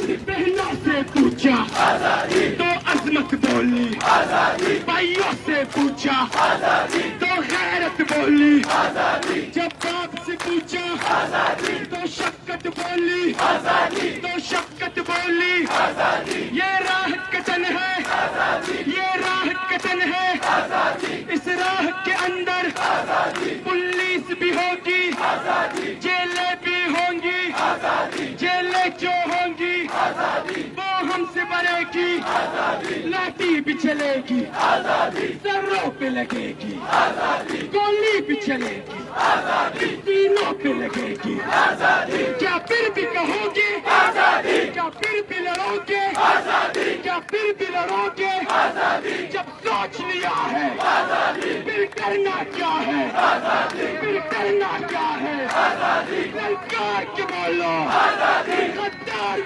बहनों से पूछा तो अजमत बोली, भाइयों से पूछा तो गैरत बोली, जब बाप से पूछा तो शक्कत बोली, तो शक्कत बोली। ये राह कटन है, ये राह कटन है, इस राह के अंदर पुलिस भी होगी, जेलें भी होंगी, जेलें जो होंगी वो हमसे बनेगी, लाठी भी चलेगी, सरों पे लगेगी, गोली भी चलेगी, सीनों पे लगेगी। क्या फिर भी कहोगे, क्या फिर भी लड़ोगे, क्या फिर भी लड़ोगे? जब सोच लिया है फिर करना क्या है, फिर करना क्या है? सरकार के बोलो, गद्दार